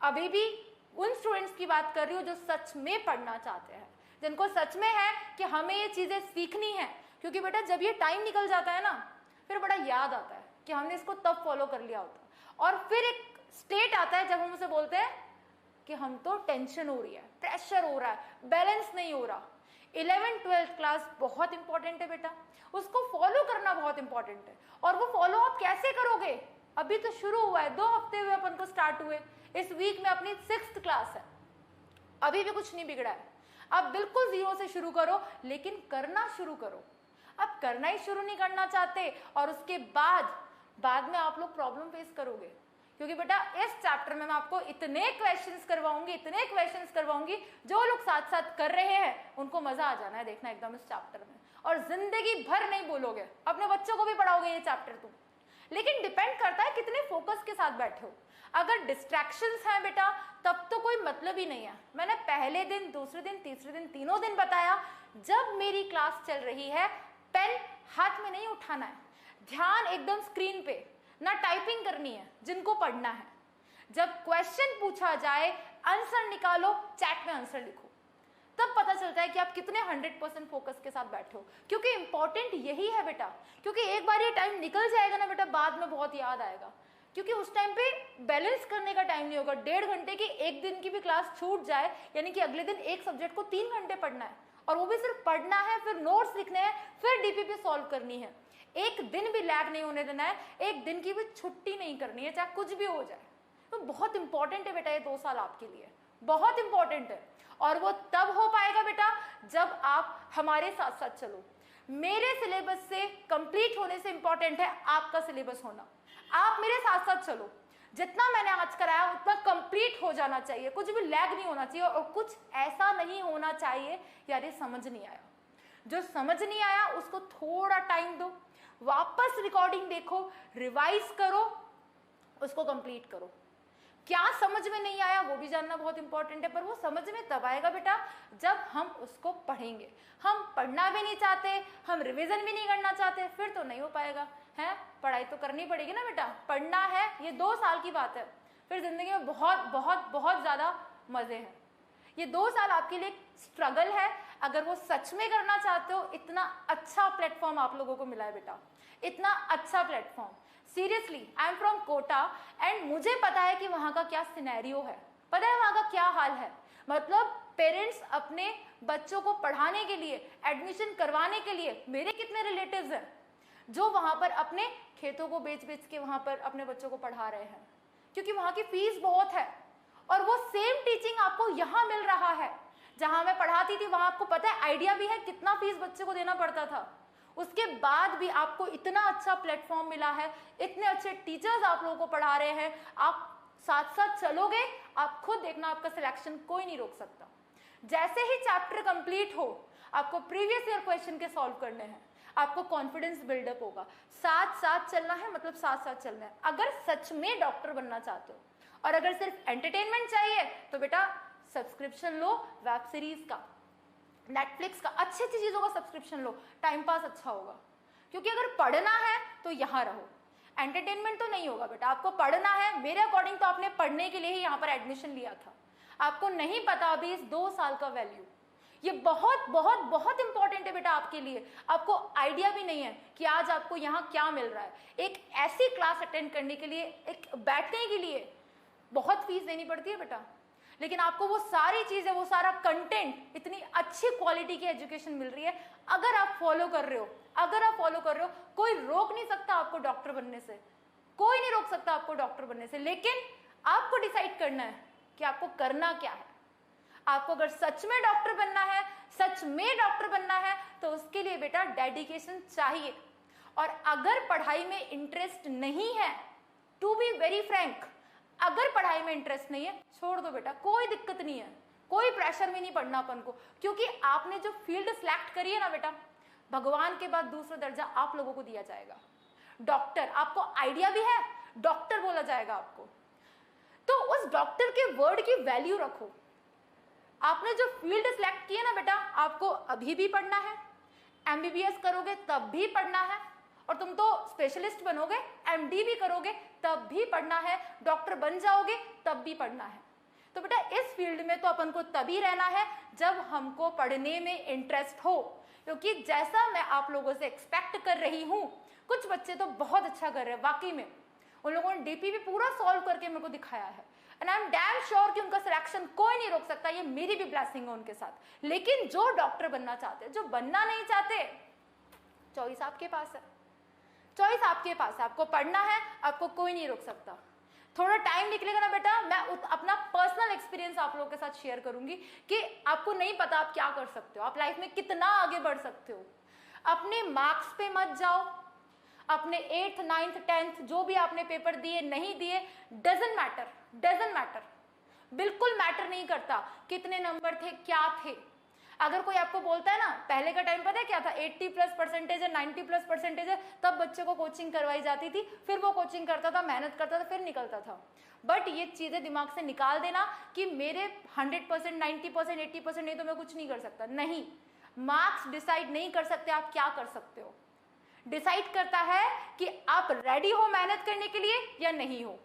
अभी भी उन स्टूडेंट्स की बात कर रही हूँ जो सच में पढ़ना चाहते हैं, जिनको सच में है कि हमें ये चीजें सीखनी है। क्योंकि बेटा जब ये टाइम निकल जाता है ना, फिर बड़ा याद आता है कि हमने इसको तब फॉलो कर लिया होता, और फिर एक स्टेट आता है जब हम उसे बोलते हैं कि हम तो टेंशन हो रही है, प्रेशर हो रहा है, बैलेंस नहीं हो रहा। 11th-12th क्लास बहुत इंपॉर्टेंट है बेटा, उसको फॉलो करना बहुत इंपॉर्टेंट है। और वो फॉलो आप कैसे करोगे? अभी तो शुरू हुआ है, 2 हफ्ते हुए अपन को स्टार्ट हुए, इस वीक में अपनी 6th क्लास है, अभी भी कुछ नहीं बिगड़ा है। अब बिल्कुल 0 से शुरू करो, लेकिन करना शुरू करो। अब करना ही शुरू नहीं करना चाहते और उसके बाद में आप लोग प्रॉब्लम फेस करोगे। क्योंकि बेटा इस चैप्टर में मैं आपको इतने क्वेश्चंस करवाऊंगी, जो लोग साथ साथ कर रहे हैं उनको मजा आ जाना है देखना एकदम इस चैप्टर में, और जिंदगी भर नहीं बोलोगे, अपने बच्चों को भी पढ़ाओगे ये चैप्टर तुम। लेकिन डिपेंड करता है कितने फोकस के साथ बैठे हो। अगर डिस्ट्रैक्शंस हैं बेटा तब तो कोई मतलब ही नहीं है। मैंने पहले दिन, दूसरे दिन, तीसरे दिन, तीनों दिन बताया, जब मेरी क्लास चल रही है पेन हाथ में नहीं उठाना है, ध्यान एकदम स्क्रीन पे, ना टाइपिंग करनी है जिनको पढ़ना है। जब क्वेश्चन पूछा जाए आंसर निकालो, चैट में आंसर लिखो, तब पता चलता है कि आप कितने 100% फोकस के साथ बैठे हो। क्योंकि इंपॉर्टेंट यही है बेटा, क्योंकि एक बार ये टाइम निकल जाएगा ना बेटा, बाद में बहुत याद आएगा। क्योंकि उस टाइम पे बैलेंस करने का टाइम नहीं होगा। 1.5 घंटे की एक दिन की भी क्लास छूट जाए, यानी कि अगले दिन एक सब्जेक्ट को 3 घंटे पढ़ना है, और वो भी सिर्फ पढ़ना है, फिर नोट्स लिखने हैं, फिर डीपीपी सॉल्व करनी है। एक दिन भी लैग नहीं होने देना है, एक दिन की भी छुट्टी नहीं करनी है, चाहे कुछ भी हो जाए। तो बहुत इंपॉर्टेंट है बेटा ये 2 साल आपके लिए, बहुत इंपॉर्टेंट है। और वो तब हो पाएगा बेटा जब आप हमारे साथ साथ चलो। मेरे सिलेबस से कंप्लीट होने से इंपॉर्टेंट है आपका सिलेबस होना। आप मेरे साथ साथ चलो, जितना मैंने आज कराया उतना कंप्लीट हो जाना चाहिए, कुछ भी लैग नहीं होना चाहिए, और कुछ ऐसा नहीं होना चाहिए यार ये समझ नहीं आया। जो समझ नहीं आया उसको थोड़ा टाइम दो, वापस रिकॉर्डिंग देखो, रिवाइज करो, उसको कंप्लीट करो। क्या समझ में नहीं आया वो भी जानना बहुत इंपॉर्टेंट है, पर वो समझ में तब आएगा बेटा जब हम उसको पढ़ेंगे। हम पढ़ना भी नहीं चाहते, हम रिवीजन भी नहीं करना चाहते, फिर तो नहीं हो पाएगा। है पढ़ाई तो करनी पड़ेगी ना बेटा, पढ़ना है, ये 2 साल की बात है, फिर जिंदगी में बहुत बहुत बहुत ज्यादा मजे हैं। ये 2 साल आपके लिए स्ट्रगल है। अगर वो सच में करना चाहते हो, इतना अच्छा प्लेटफॉर्म आप लोगों को मिला है बेटा, इतना अच्छा platform. Seriously I am from Kota and मुझे पता है कि वहां का क्या सिनेरियो है, पता है वहां का क्या हाल है। मतलब पेरेंट्स अपने बच्चों को पढ़ाने के लिए, एडमिशन करवाने के लिए, मेरे कितने रिलेटिव्स हैं जो वहां पर अपने खेतों को बेच बेच के वहां पर अपने बच्चों को पढ़ा रहे हैं, क्योंकि वहां की फीस बहुत है। और वो सेम टीचिंग आपको यहां मिल रहा है जहां मैं पढ़ाती थी। वहां आपको पता है आइडिया भी है कितना फीस बच्चे को देना पड़ता था। उसके बाद भी आपको इतना अच्छा प्लेटफॉर्म मिला है, इतने अच्छे टीचर्स आप लोगों को पढ़ा रहे हैं। आप साथ साथ चलोगे, आप खुद देखना, आपका सिलेक्शन कोई नहीं रोक सकता। जैसे ही चैप्टर कंप्लीट हो, आपको प्रीवियस ईयर क्वेश्चन के सॉल्व करने हैं, आपको कॉन्फिडेंस बिल्डअप होगा। साथ साथ चलना है, मतलब साथ साथ चलना है। अगर सच में डॉक्टर बनना चाहते हो और अगर सिर्फ एंटरटेनमेंट चाहिए तो बेटा सब्सक्रिप्शन लो, वेब सीरीज का, नेटफ्लिक्स का, अच्छी अच्छी चीजों का सब्सक्रिप्शन लो, टाइम पास अच्छा होगा। क्योंकि अगर पढ़ना है तो यहां रहो, एंटरटेनमेंट तो नहीं होगा बेटा। आपको पढ़ना है, मेरे अकॉर्डिंग तो आपने पढ़ने के लिए ही यहाँ पर एडमिशन लिया था। आपको नहीं पता अभी इस 2 साल का वैल्यू, ये बहुत बहुत बहुत इंपॉर्टेंट है बेटा आपके लिए। आपको आइडिया भी नहीं है कि आज आपको यहाँ क्या मिल रहा है। एक ऐसी क्लास अटेंड करने के लिए, एक बैठने के लिए बहुत फीस देनी पड़ती है बेटा, लेकिन आपको वो सारी चीजें, वो सारा कंटेंट, इतनी अच्छी क्वालिटी की एजुकेशन मिल रही है। अगर आप फॉलो कर रहे हो, अगर आप फॉलो कर रहे हो, कोई रोक नहीं सकता आपको डॉक्टर बनने से, कोई नहीं रोक सकता आपको डॉक्टर बनने से। लेकिन आपको डिसाइड करना है कि आपको करना क्या है। आपको अगर सच में डॉक्टर बनना है, सच में डॉक्टर बनना है, तो उसके लिए बेटा डेडिकेशन चाहिए। और अगर पढ़ाई में इंटरेस्ट नहीं है, टू बी वेरी फ्रैंक, अगर पढ़ाई में इंटरेस्ट नहीं है, छोड़ दो बेटा, कोई दिक्कत नहीं है, कोई प्रेशर में नहीं पढ़ना अपन को। क्योंकि आपने जो फील्ड सिलेक्ट करी है ना बेटा, भगवान के बाद दूसरा दर्जा आप लोगों को दिया जाएगा, डॉक्टर। आपको आइडिया भी है, डॉक्टर बोला जाएगा आपको, तो उस डॉक्टर के वर्ड की वैल्यू रखो। आपने जो फील्ड सिलेक्ट की है ना बेटा, आपको अभी भी पढ़ना है, एमबीबीएस करोगे तब भी पढ़ना है, और तुम तो स्पेशलिस्ट बनोगे, एमडी भी करोगे तब भी पढ़ना है, डॉक्टर बन जाओगे तब भी पढ़ना है। तो बेटा इस फील्ड में तो अपन को तभी रहना है जब हमको पढ़ने में इंटरेस्ट हो, क्योंकि जैसा मैं आप लोगों से एक्सपेक्ट कर रही हूँ, कुछ बच्चे तो बहुत अच्छा कर रहे हैं वाकई में, उन लोगों ने डीपीपी पूरा सॉल्व करके मेरे को दिखाया है, and I am damn sure कि उनका सिलेक्शन कोई नहीं रोक सकता, ये मेरी भी ब्लेसिंग है उनके साथ। लेकिन जो डॉक्टर बनना चाहते हैं, जो बनना नहीं चाहते, चॉइस आपके पास है, चॉइस आपके पास है, आपको पढ़ना है, आपको कोई नहीं रोक सकता। थोड़ा टाइम निकलेगा ना बेटा, मैं अपना पर्सनल एक्सपीरियंस आप लोगों के साथ शेयर करूंगी कि आपको नहीं पता आप क्या कर सकते हो, आप लाइफ में कितना आगे बढ़ सकते हो। अपने मार्क्स पे मत जाओ, अपने 8th 9th 10th जो भी आपने पेपर दिए नहीं दिए, डजंट मैटर, डजंट मैटर, बिल्कुल मैटर नहीं करता कितने नंबर थे, क्या थे। अगर कोई आपको बोलता है ना, पहले का टाइम पता है क्या था, 80+ % है, 90+ % है, तब बच्चे को कोचिंग करवाई जाती थी, फिर वो कोचिंग करता था, मेहनत करता था, फिर निकलता था। बट ये चीजें दिमाग से निकाल देना कि मेरे 100%, 90%, 80% नहीं तो मैं कुछ नहीं कर सकता। नहीं, मार्क्स डिसाइड नहीं कर सकते आप क्या कर सकते हो। डिसाइड करता है कि आप रेडी हो मेहनत करने के लिए या नहीं हो।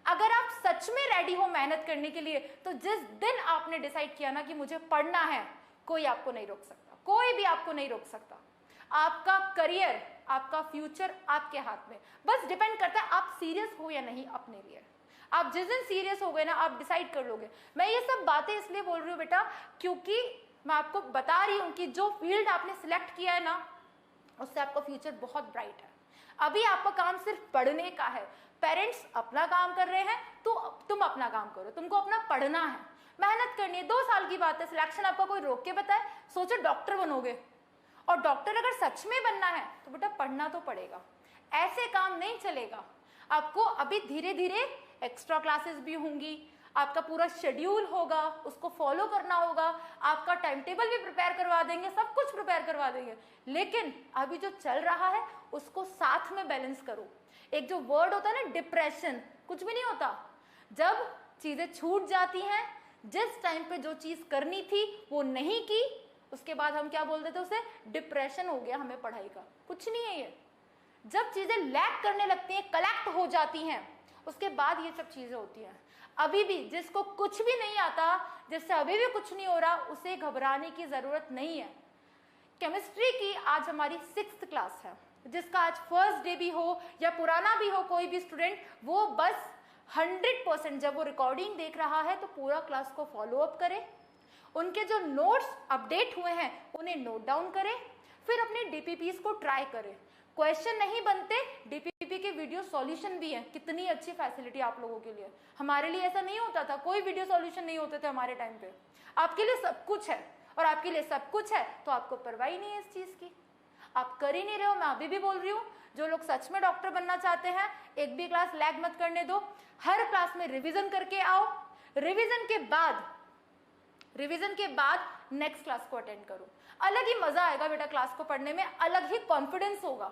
अगर आप सच में रेडी हो मेहनत करने के लिए, तो जिस दिन आपने डिसाइड किया ना कि मुझे पढ़ना है, कोई आपको नहीं रोक सकता, कोई भी आपको नहीं रोक सकता। आपका करियर, आपका फ्यूचर आपके हाथ में, बस डिपेंड करता है आप सीरियस हो या नहीं अपने लिए। आप जिस दिन सीरियस हो गए ना, आप डिसाइड कर लोगे। मैं ये सब बातें इसलिए बोल रही हूँ बेटा, क्योंकि मैं आपको बता रही हूँ कि जो फील्ड आपने सिलेक्ट किया है ना, उससे आपका फ्यूचर बहुत ब्राइट है। अभी आपका काम सिर्फ पढ़ने का है। पेरेंट्स अपना काम कर रहे हैं, तो तुम अपना काम करो, तुमको अपना पढ़ना है, मेहनत करनी है। 2 साल की बात है, सिलेक्शन आपका कोई रोक के बताए, सोचो डॉक्टर बनोगे, और डॉक्टर अगर सच में बनना है तो बेटा पढ़ना तो पड़ेगा, ऐसे काम नहीं चलेगा। आपको अभी धीरे धीरे एक्स्ट्रा क्लासेस भी होंगी, आपका पूरा शेड्यूल होगा, उसको फॉलो करना होगा, आपका टाइम टेबल भी प्रिपेयर करवा देंगे, सब कुछ प्रिपेयर करवा देंगे। लेकिन अभी जो चल रहा है उसको साथ में बैलेंस करो। एक जो वर्ड होता है ना, डिप्रेशन, कुछ भी नहीं होता। जब चीजें छूट जाती हैं, जिस टाइम पे जो चीज करनी थी वो नहीं की, उसके बाद हम क्या बोल देते, उसे डिप्रेशन हो गया हमें पढ़ाई का। कुछ नहीं है ये। जब चीजें लैक करने लगती हैं, कलेक्ट हो जाती हैं, उसके बाद ये सब चीजें होती हैं। अभी भी जिसको कुछ भी नहीं आता, जिससे अभी भी कुछ नहीं हो रहा, उसे घबराने की जरूरत नहीं है। केमिस्ट्री की आज हमारी 6th क्लास है, जिसका आज फर्स्ट डे भी हो या पुराना भी हो कोई भी स्टूडेंट, वो बस 100% जब वो रिकॉर्डिंग देख रहा है तो पूरा क्लास को फॉलो अप करे, उनके जो नोट्स अपडेट हुए हैं उन्हें नोट डाउन करे, फिर अपने डीपीपीस को ट्राई करे। क्वेश्चन नहीं बनते, डीपीपी के वीडियो सॉल्यूशन भी है। कितनी अच्छी फैसिलिटी आप लोगों के लिए। हमारे लिए ऐसा नहीं होता था, कोई वीडियो सॉल्यूशन नहीं होते थे हमारे टाइम पे। आपके लिए सब कुछ है, और आपके लिए सब कुछ है तो आपको परवाह ही नहीं है इस चीज की, आप कर ही नहीं रहे हो। मैं अभी भी बोल रही हूँ, जो लोग सच में डॉक्टर बनना चाहते हैं, एक भी क्लास लैग मत करने दो, हर क्लास में रिवीजन करके आओ, रिवीजन के बाद नेक्स्ट क्लास को अटेंड करो। अलग ही मजा आएगा बेटा क्लास को पढ़ने में, अलग ही कॉन्फिडेंस होगा।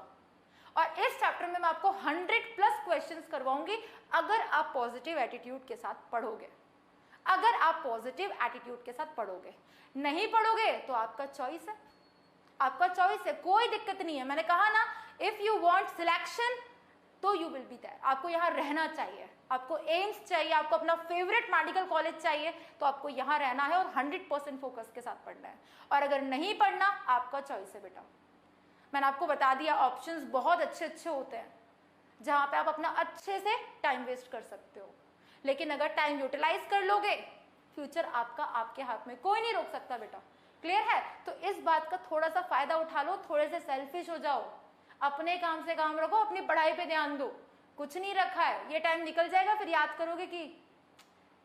और इस चैप्टर में मैं आपको 100+ क्वेश्चंस करवाऊंगी अगर आप पॉजिटिव एटीट्यूड के साथ पढ़ोगे। अगर आप पॉजिटिव एटीट्यूड के साथ पढ़ोगे, नहीं पढ़ोगे तो आपका चॉइस है, आपका चॉइस है, कोई दिक्कत नहीं है। मैंने कहा ना, इफ यू वांट सिलेक्शन तो यू विल बी देयर। आपको यहाँ रहना चाहिए, आपको एम्स चाहिए, आपको अपना फेवरेट मेडिकल कॉलेज चाहिए, तो आपको यहाँ रहना है और 100% फोकस के साथ पढ़ना है। और अगर नहीं पढ़ना, आपका चॉइस है बेटा। मैंने आपको बता दिया, ऑप्शंस बहुत अच्छे अच्छे होते हैं जहाँ पे आप अपना अच्छे से टाइम वेस्ट कर सकते हो। लेकिन अगर टाइम यूटिलाइज कर लोगे, फ्यूचर आपका आपके हाथ में, कोई नहीं रोक सकता बेटा। क्लियर है? तो इस बात का थोड़ा सा फायदा उठा लो, थोड़े से सेल्फिश हो जाओ, अपने काम से काम रखो, अपनी पढ़ाई पे ध्यान दो। कुछ नहीं रखा है, ये टाइम निकल जाएगा, फिर याद करोगे कि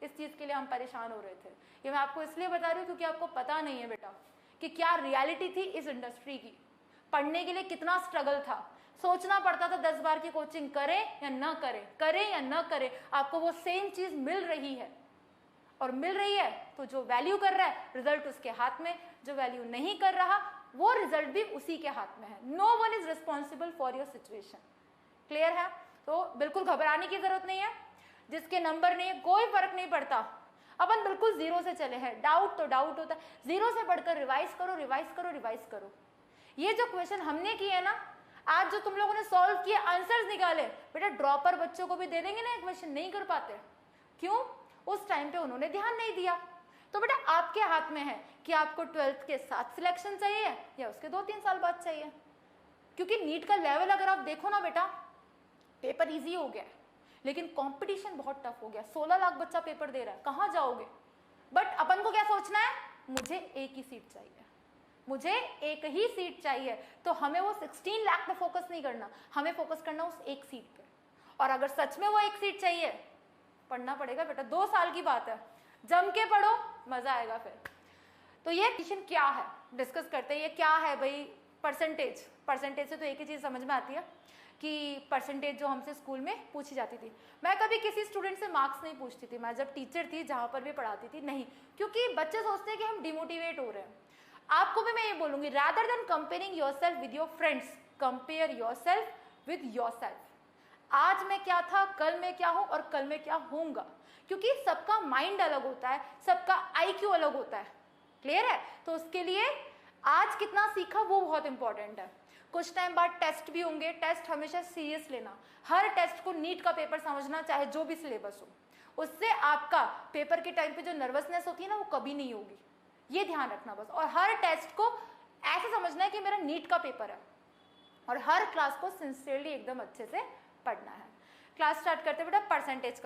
इस चीज के लिए हम परेशान हो रहे थे। ये मैं आपको इसलिए बता रही हूँ क्योंकि आपको पता नहीं है बेटा कि क्या रियलिटी थी इस इंडस्ट्री की। पढ़ने के लिए कितना स्ट्रगल था, सोचना पड़ता था 10 बार की कोचिंग करें या न करें, करें या न करें। आपको वो सेम चीज मिल रही है, और मिल रही है तो जो वैल्यू कर रहा है रिजल्ट उसके हाथ में, जो वैल्यू नहीं कर रहा वो रिजल्ट भी उसी के हाथ में है। No one is responsible for your situation. Clear है? तो बिल्कुल घबराने की जरूरत नहीं है। जिसके नंबर नहीं है कोई फर्क नहीं पड़ता, अपन बिल्कुल 0 से चले हैं। डाउट तो डाउट होता है, 0 से बढ़कर रिवाइज करो, रिवाइज करो, रिवाइज करो। ये जो क्वेश्चन हमने किए ना आज, जो तुम लोगों ने सॉल्व किए, आंसर्स निकाले, बेटा ड्रॉपर बच्चों को भी दे देंगे ना, क्वेश्चन नहीं कर पाते। क्यों? उस टाइम पे उन्होंने ध्यान नहीं दिया। तो बेटा आपके हाथ में है कि आपको 12th के साथ सिलेक्शन चाहिए या उसके 2-3 साल बाद चाहिए, क्योंकि नीट का लेवल अगर आप देखो ना बेटा, पेपर इजी हो गया है लेकिन कंपटीशन बहुत टफ हो गया। 16 लाख बच्चा पेपर दे रहा है, कहाँ जाओगे? बट अपन को क्या सोचना है, मुझे एक ही सीट चाहिए, मुझे एक ही सीट चाहिए। तो हमें वो 16 लाख पे फोकस नहीं करना, हमें फोकस करना उस एक सीट पे। और अगर सच में वो एक सीट चाहिए, पढ़ना पड़ेगा बेटा, 2 साल की बात है, जम के पढ़ो, मजा आएगा फिर। तो ये क्वेश्चन क्या है डिस्कस करते हैं, ये क्या है भाई, परसेंटेज। परसेंटेज से तो एक ही चीज समझ में आती है कि परसेंटेज जो हमसे स्कूल में पूछी जाती थी, मैं कभी किसी स्टूडेंट से मार्क्स नहीं पूछती थी, मैं जब टीचर थी जहां पर भी पढ़ाती थी, नहीं, क्योंकि बच्चे सोचते हैं कि हम डिमोटिवेट हो रहे हैं। आपको भी मैं ये बोलूंगी, rather than comparing yourself with your friends, compare yourself with yourself. आज मैं क्या था, कल मैं क्या हूं और कल मैं क्या होऊंगा, क्योंकि सबका माइंड अलग होता है, सबका IQ अलग होता है। क्लियर है? तो उसके लिए आज कितना सीखा वो बहुत इंपॉर्टेंट है। कुछ टाइम बाद टेस्ट भी होंगे, टेस्ट हमेशा सीरियस लेना, हर टेस्ट को नीट का पेपर समझना, चाहे जो भी सिलेबस हो, उससे आपका पेपर के टाइम पे जो नर्वसनेस होती है ना वो कभी नहीं होगी, ये ध्यान रखना बस। और हर टेस्ट को ऐसे समझना है कि मेरा नीट का पेपर है, और हर क्लास को सिंसियरली एकदम अच्छे से पढ़ना है। क्लास स्टार्ट करते बेटा परसेंटेज का।